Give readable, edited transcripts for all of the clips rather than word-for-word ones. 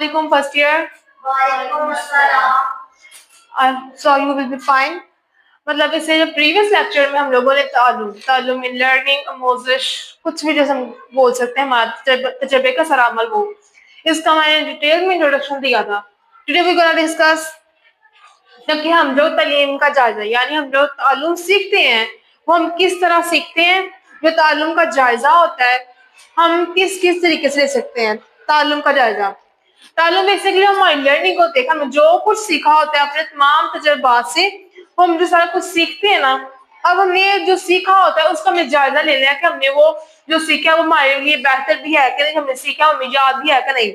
Alaikum first year. وعلیکم السلام. So you will be fine. مطلب اس سے جو پریویس لیکچر میں ہم لوگوں نے تعلم ان لرننگ آموزش کچھ بھی جیسے ہم بول سکتے ہیں ہمارے تجربے کا سرعمل ہو اس کا میں نے ڈیٹیل میں انٹروڈکشن دیا تھا. ٹوڈے وی گونا ڈسکس کہ ہم جو تعلیم کا جائزہ یعنی ہم جو تعلم سیکھتے ہیں وہ ہم کس طرح سیکھتے ہیں. جو تعلم کا جائزہ ہوتا ہے ہم کس کس طریقے سے لے سکتے ہیں. تعلم کا جائزہ تعلم بیسیکلی ہماری لرننگ ہوتے ہیں. ہم جو کچھ سیکھا ہوتا ہے اپنے تمام تجربات سے ہم جو سارا کچھ سیکھتے ہیں نا اب ہم نے جو سیکھا ہوتا ہے اس کا ہمیں جائزہ لینا ہے کہ ہم نے وہ جو سیکھا وہ ہمارے لیے بہتر بھی ہے کہ نہیں, ہم نے سیکھا ہمیں یاد بھی ہے کہ نہیں.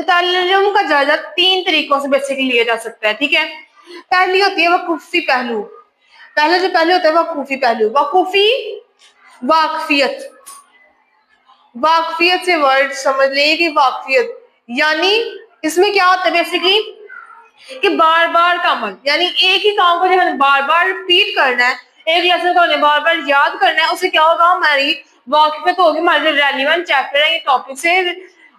تعلم کا جائزہ 3 طریقوں سے بیسیکلی لیا جا سکتا ہے. ٹھیک ہے, پہلی ہوتی ہے وقوفی پہلو. پہلے ہوتا ہے وقوفی پہلو. وقوفی واقفیت. واقفیت سے ورڈ سمجھ لیں کہ واقفیت یعنی اس میں کیا ہوتا ہے بیسیکلی کہ بار بار کا عمل یعنی ایک ہی کام کو جب ہمیں بار بار ریپیٹ کرنا ہے, ایک لیسن کو ہمیں بار بار یاد کرنا ہے, اس سے کیا ہوگا ہماری واقفیت ہوگی, ہمارے جو ریلیونٹ چیپٹر ہے یہ ٹاپک سے,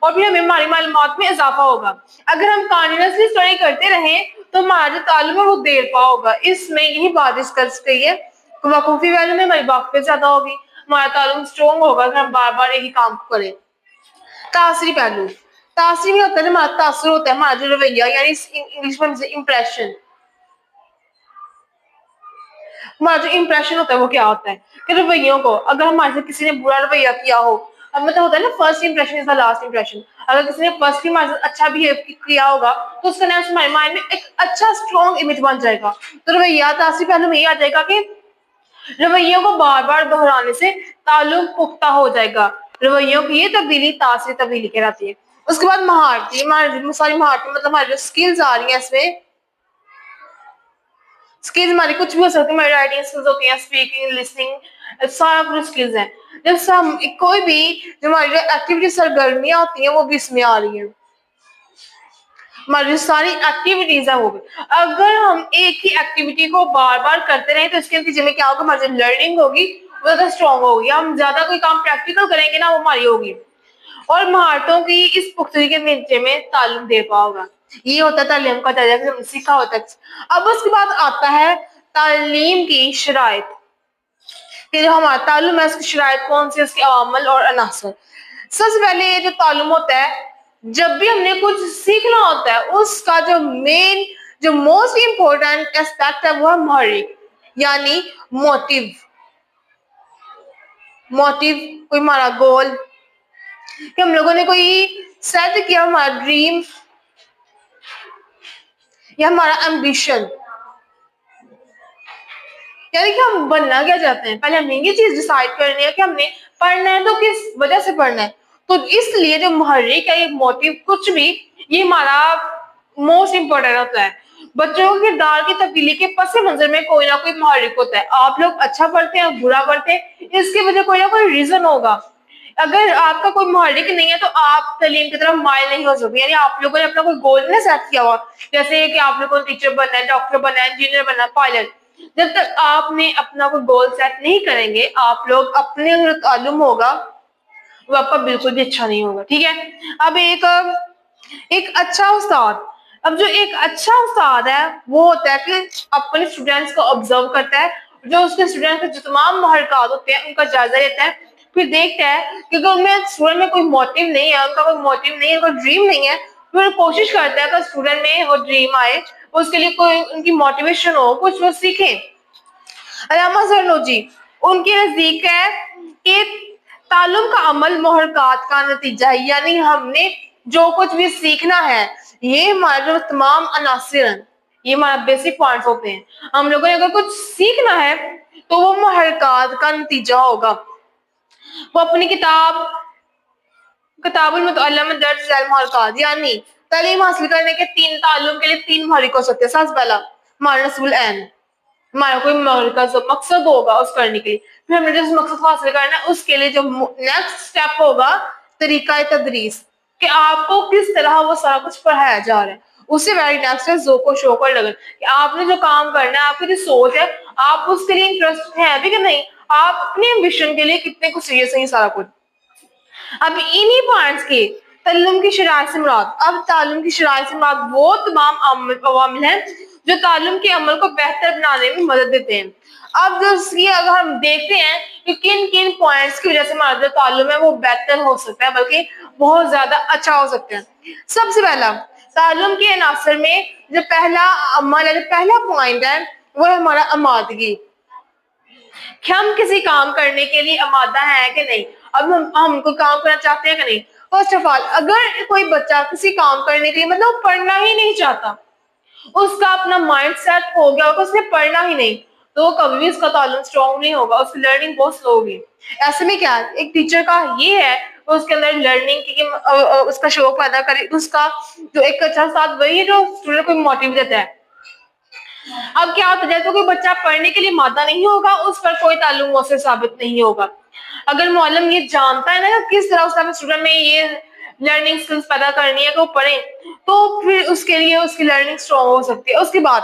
اور پھر ہمیں ہماری معلومات میں اضافہ ہوگا. اگر ہم کنٹینیوسلی اسٹڈی کرتے رہیں تو ہمارا جو تعلم ہے وہ دیر پا ہوگا. اس میں یہی بات ڈسکس کی ہے کہ وقوفی ویلو میں ہماری واقفیت زیادہ ہوگی, ہمارا تعلم اسٹرانگ ہوگا اگر ہم بار بار ایک ہی کام کریں. تاثری پہلو. تاثری میں ہوتا ہے ہمارا تاثر ہوتا ہے ہمارا جو رویہ یعنی انگلش میں امپریشن. ہمارا جو امپریشن ہوتا ہے وہ کیا ہوتا ہے کہ رویوں کو اگر ہمارے سے کسی نے برا رویہ کیا ہو, اب مطلب ہوتا ہے نا first impression is the last impression. اگر کسی نے فرسٹ ہمارے ساتھ اچھا بہیو کیا ہوگا تو اس کا نیکسٹ ہمارے مائنڈ میں ایک اچھا اسٹرانگ امیج بن جائے گا. تو رویہ تاثری پہلو میں یہ آ جائے گا کہ رویوں کو بار بار دہرانے سے تعلق پختہ ہو جائے گا. رویوں کی یہ تبدیلی تاثری تبدیلی کہلاتی ہے. اس کے بعد مہارتی. ہماری ساری مہارتیں مطلب ہماری جو اسکلز آ رہی ہیں اس میں اسکلز ہماری کچھ بھی ہو سکتی ہے. ہماری رائٹنگ اسکلز ہوتی ہیں, اسپیکنگ, لسننگ, سارا کچھ اسکلز ہیں. جب ہم کوئی بھی جو ہماری جو ایکٹیویٹی سرگرمیاں ہوتی ہیں وہ بھی اس میں آ رہی ہیں. ہماری جو ساری ایکٹیویٹیز ہیں وہ بھی اگر ہم ایک ہی ایکٹیویٹی کو بار بار کرتے رہیں تو اس کے نتیجے میں کیا ہوگا, ہماری جو لرننگ ہوگی وہ زیادہ اسٹرانگ ہوگی. ہم زیادہ کوئی کام پریکٹیکل کریں گے نا وہ ہماری ہوگی, اور مہارتوں کی اس پختگی کے نتیجے میں تعلم دے پا ہوگا. یہ ہوتا ہے تعلیم کا جائزہ کہ ہم نے سیکھا ہوتا ہے. اب اس کے بعد آتا ہے تعلیم کی شرائط کہ جو ہمارا تعلم ہے اس کی شرائط کون سی, اس کے عوامل اور عناصر. سب سے پہلے یہ جو تعلم ہوتا ہے جب بھی ہم نے کچھ سیکھنا ہوتا ہے اس کا جو مین جو موسٹ امپورٹنٹ اسپیکٹ ہے وہ ہے محرک یعنی موٹیو. موٹیو کوئی ہمارا گول کہ ہم لوگوں نے کوئی سیٹ کیا, ہمارا ڈریم یا ہمارا ایمبیشن یعنی کہ ہم بننا کیا چاہتے ہیں. پہلے ہم نے یہ چیز ڈیسائیڈ کرنی ہے کہ ہم نے پڑھنا ہے تو کس وجہ سے پڑھنا ہے. تو اس لیے جو محرک ہے یہ موٹیو کچھ بھی یہ ہمارا موسٹ امپورٹنٹ ہوتا ہے. بچوں کے کردار کی تبدیلی کے پس منظر میں کوئی نہ کوئی محرک ہوتا ہے. آپ لوگ اچھا پڑھتے ہیں برا پڑھتے ہیں اس کی وجہ کوئی نہ کوئی ریزن ہوگا. اگر آپ کا کوئی محرک نہیں ہے تو آپ تعلیم کی طرف مائل نہیں ہو سکتے. یعنی آپ لوگوں نے اپنا کوئی گول نہیں سیٹ کیا ہوا جیسے کہ آپ لوگوں کو ٹیچر بننا ہے, ڈاکٹر بننا ہے, انجینئر بننا ہے, پائلٹ. جب تک آپ نے اپنا کوئی گول سیٹ نہیں کریں گے آپ لوگ اپنے جو تعلم ہوگا وہ آپ کا بالکل بھی اچھا نہیں ہوگا. ٹھیک ہے, اب ایک اچھا استاد اب جو ایک اچھا استاد ہے وہ ہوتا ہے کہ اپنے اسٹوڈینٹس کو آبزرو کرتا ہے, جو اس کے اسٹوڈینٹ کے جو تمام محرکات ہوتے ہیں ان کا جائزہ لیتا ہے, پھر دیکھتا ہے کہ اگر ان میں اسٹوڈنٹ میں کوئی موٹیو نہیں ہے, ان کا کوئی موٹیو نہیں ہے, کوئی ڈریم نہیں ہے, پھر کوشش کرتا ہے کہ اسٹوڈنٹ میں وہ ڈریم آئے, اس کے لیے کوئی ان کی موٹیویشن ہو, کچھ وہ سیکھیں. علامہ زرنوجی ان کے نزدیک ہے کہ تعلم کا عمل محرکات کا نتیجہ ہے. یعنی ہم نے جو کچھ بھی سیکھنا ہے یہ ہمارے جو تمام عناصر ہیں یہ ہمارا بیسک پوائنٹس ہوتے ہیں. ہم لوگوں نے اگر کچھ سیکھنا ہے تو وہ محرکات کا نتیجہ ہوگا. وہ اپنی کتاب المتعلم میں درج ذیل محرکات یعنی تعلیم حاصل کرنے کے تعلم کے لیے 3 محرک ہو سکتے ہیں. سب سے پہلا ہمارا نصب العین, ہمارا کوئی مقصد ہوگا اس کرنے کے لیے, پھر ہم نے جس مقصد کو حاصل کرنا ہے اس کے لیے جو نیکسٹ سٹیپ ہوگا طریقہ تدریس کہ آپ کو کس طرح وہ سارا کچھ پڑھایا جا رہا ہے. اس سے ویری نیکسٹ ہے ذوق و شوق اور لگن کہ آپ نے جو کام کرنا ہے آپ کی جو سوچ ہے آپ اس کے لیے انٹرسٹ ہے بھی کہ نہیں, آپ اپنے امبیشن کے لیے کتنے کچھ سیریس ہیں یہ سارا کچھ. اب انہی پوائنٹس کی تعلم کی شرائط سے مراد، اب تعلم کی شرائط سے مراد وہ تمام عوامل ہیں جو تعلم کے عمل کو بہتر بنانے میں مدد دیتے ہیں. اب جو اس کی اگر ہم دیکھتے ہیں کہ کن کن پوائنٹس کی وجہ سے ہمارا جو تعلم ہے وہ بہتر ہو سکتا ہے، بلکہ بہت زیادہ اچھا ہو سکتا ہے. سب سے پہلا تعلم کے عناصر میں جو پہلا عمل ہے، جو پہلا پوائنٹ ہے وہ ہے ہمارا آمادگی، کہ ہم کسی کام کرنے کے لیے آمادہ ہیں کہ نہیں. اب ہم کو کام کرنا چاہتے ہیں کہ نہیں. فرسٹ آف آل اگر کوئی بچہ کسی کام کرنے کے لیے مطلب پڑھنا ہی نہیں چاہتا، اس کا اپنا مائنڈ سیٹ ہو گیا ہوگا اس نے پڑھنا ہی نہیں، تو کبھی بھی اس کا تعلم اسٹرانگ نہیں ہوگا، اس کی لرننگ بہت سلو ہوگی. ایسے میں کیا ایک ٹیچر کا یہ ہے اس کے اندر لرننگ کی اس کا شوق پیدا کرے، اس کا جو ایک اچھا ساتھ وہی ہے جو اسٹوڈنٹ کو موٹیو دیتا ہے. اب کیا ہوتا ہے جیسے کوئی بچہ پڑھنے کے لیے مادہ نہیں ہوگا، اس پر کوئی تعلم مؤثر ثابت نہیں ہوگا. اگر معلم یہ جانتا ہے نا کہ کس طرح اس نے اسٹوڈنٹ میں یہ لرننگ سکلز پیدا کرنی ہے کہ وہ پڑھے، تو پھر اس کے لیے اس کی لرننگ اسٹرانگ ہو سکتی ہے. اس کے بعد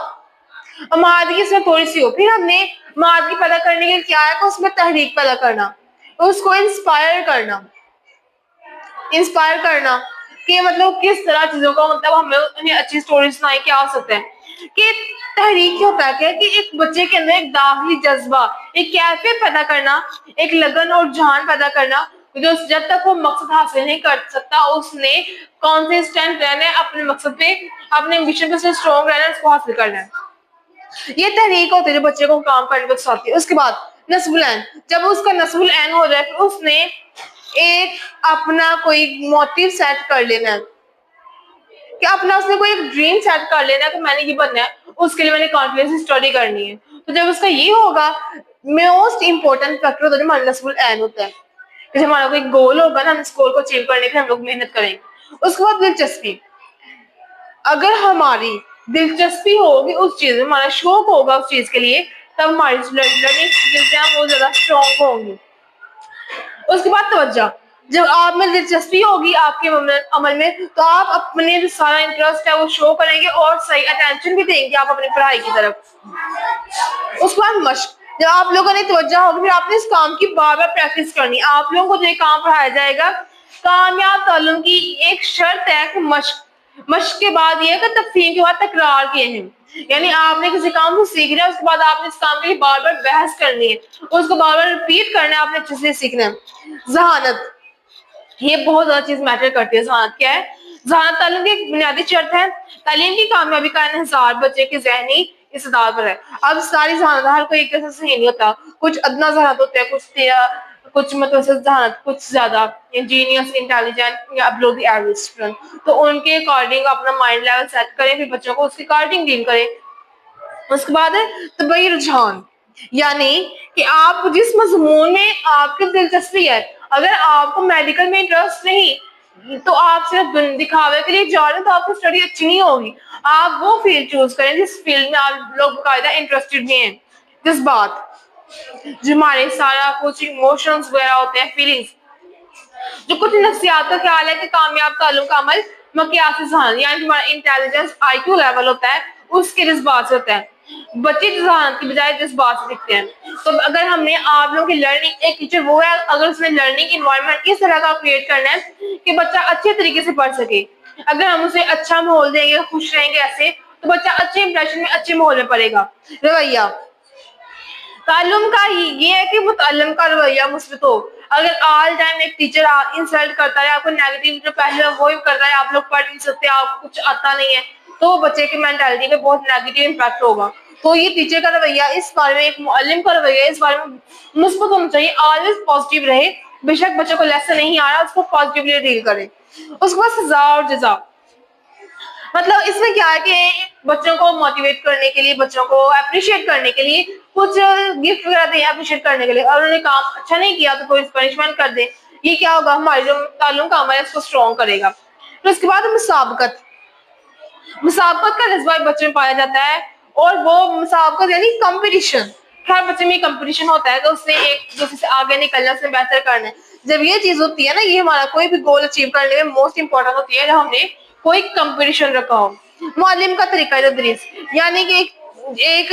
آمادگی اس میں تھوڑی سی ہو، پھر ہم نے آمادگی پیدا کرنے کے لیے کیا ہے کہ اس میں تحریک پیدا کرنا، اس کو انسپائر کرنا کہ مطلب کس طرح چیزوں کو مطلب ہمیں انہیں اچھی سٹوری سنائی کیا ہو سکتا ہے. کہ تحریک کیا ہوتا ہے کہ ایک بچے کے اندر ایک داخلی جذبہ، ایک کیفیت پیدا کرنا، ایک لگن اور جھان پیدا کرنا، جو جب تک وہ مقصد حاصل نہیں کر سکتا اس نے کانسسٹنٹ رہنا ہے اپنے مقصد پہ، اپنے مشن پہ اسٹرانگ رہنا ہے، اس کو حاصل کرنا ہے. یہ تحریک ہوتی ہے جو بچے کو کام کرنے کو اکساتی ہے. اس کے بعد نصب العین، جب اس کا نصب العین ہو جائے پھر اس نے ایک اپنا کوئی موٹیو سیٹ کر لینا ہے، کہ اپنا اس نے کوئی ایک ڈریم سیٹ کر لینا ہے کہ میں نے یہ بننا ہے، اس کے لیے میں نے کانفیڈنس اسٹڈی کرنی ہے. تو جب اس کا یہ ہوگا، موسٹ امپورٹنٹ فیکٹر ہوتا ہے ہمارا نصب العین ہوتا ہے. جیسے ہمارا کوئی گول ہوگا نا، ہم اس گول کو اچیو کرنے کے لیے ہم لوگ محنت کریں گے. اس کے بعد دلچسپی، اگر ہماری دلچسپی ہوگی اس چیز میں، ہمارا شوق ہوگا اس چیز کے لیے، تب ہماری لرننگ اسکلز ہیں وہ زیادہ اسٹرانگ ہوں گی. اس کے بعد توجہ، جب آپ میں دلچسپی ہوگی آپ کے عمل میں، تو آپ اپنے جو سارا انٹرسٹ ہے وہ شو کریں گے اور صحیح اٹینشن بھی دیں گے آپ اپنی پڑھائی کی طرف. اس کے بعد مشق، جب آپ لوگوں نے توجہ ہوگی پھر آپ نے اس کام کی بار بار پریکٹس کرنی. آپ لوگوں کو جو یہ کام پڑھایا جائے گا، کامیاب تعلم کی ایک شرط ہے کہ مشق کے بعد یہ ہے کہ تفہیم کے بعد تکرار کیے ہیں. یعنی آپ نے کسی کام کو سیکھنا ہے، اس کے بعد آپ نے اس کام کے لیے بار بار بحث کرنی ہے، اس کو بار بار ریپیٹ کرنا ہے، آپ نے اچھے سے سیکھنا ہے. ذہانت، یہ بہت زیادہ چیز میٹر کرتی ہے. ذہانت کیا ہے؟ ذہانت تعلیم کی ایک بنیادی شرط ہے. تعلیم کی کامیابی کا انحصار بچے کے ذہنی استعداد پر ہے. اب ساری ذہانت ہر کوئی ایک جیسا صحیح نہیں ہوتا، کچھ ادنا ذہانت ہوتے ہیں، کچھ متوسط ذہانت، کچھ زیادہ انجینئرس، انٹیلیجنٹ یا ابلو دی ایوریج اسٹوڈنٹ. تو ان کے اکارڈنگ اپنا مائنڈ لیول سیٹ کریں، پھر بچوں کو اس کے اکارڈنگ ڈیل کریں. اس کے بعد ہے طبعی رجحان، یعنی کہ آپ جس مضمون میں آپ کی دلچسپی ہے، اگر آپ کو میڈیکل میں انٹرسٹ نہیں تو آپ صرف دکھاوے کے لیے جا رہے ہیں تو آپ کی اسٹڈی اچھی نہیں ہوگی. آپ وہ فیلڈ چوز کریں جس فیلڈ میں آپ لوگ باقاعدہ انٹرسٹڈ بھی ہیں. جذبات، جو ہمارے سارا کچھ ایموشنز وغیرہ ہوتے ہیں، فیلنگز، جو کچھ نفسیات کا خیال ہے کہ کامیاب تعلم کا عمل مقیاس ذہان، یعنی ہمارا انٹیلیجنس آئی کیو لیول ہوتا ہے، اس کے جذبات سے ہوتا ہے. بچے ذہانت کی بجائے جذبات سے سیکھتے ہیں. تو اگر ہم نے آپ لوگوں کی لرننگ، ایک ٹیچر وہ ہے اگر اس نے لرننگ انوائرمنٹ اس طرح کا کریٹ کرنا ہے کہ بچہ اچھے طریقے سے پڑھ سکے. اگر ہم اسے اچھا ماحول دیں گے، خوش رہیں گے ایسے، تو بچہ اچھے امپریشن میں اچھے ماحول میں پڑھے گا. رویہ، تعلم کا یہ ہے کہ متعلم کا رویہ مثبت ہو. اگر آل ٹائم ایک ٹیچر انسلٹ کرتا ہے، آپ کو نیگیٹو جو پہلے وہی کرتا ہے، آپ لوگ پڑھ نہیں سکتے، آپ کچھ آتا نہیں ہے، تو بچے کی مینٹالٹی پہ بہت نیگیٹو امپیکٹ ہوگا. تو یہ ٹیچر کا رویہ اس بارے میں، ایک معلم کا رویہ اس بارے میں مثبت ہونا چاہیے، آلویز پازیٹیو رہے. بے شک بچے کو لیسن نہیں آ رہا، اس کو پازیٹیولی ڈیل کرے. اس کے بعد سزا اور جزا، مطلب اس میں کیا ہے کہ بچوں کو موٹیویٹ کرنے کے لیے، بچوں کو اپریشیٹ کرنے کے لیے کچھ گفٹ وغیرہ دیں اپریشیٹ کرنے کے لیے، اور انہوں نے کام اچھا نہیں کیا تو کوئی پنشمنٹ کر دیں. یہ کیا ہوگا، ہمارے جو تعلم کا عمل ہے اس کو اسٹرانگ کرے گا. پھر اس کے بعد مسابقت کا جذبہ بچے میں پایا جاتا ہے، اور وہ مسابقت یعنی کمپٹیشن. ہر بچے میں کمپٹیشن ہوتا ہے تو اس نے ایک دوسرے سے آگے نکلنا، اس نے بہتر کرنا ہے. جب یہ چیز ہوتی ہے نا، یہ ہمارا کوئی بھی گول اچیو کرنے میں موسٹ امپورٹنٹ ہوتی ہے جب ہم نے کوئی کمپٹیشن رکھا ہو. معلم کا طریقہ تدریس، یعنی کہ ایک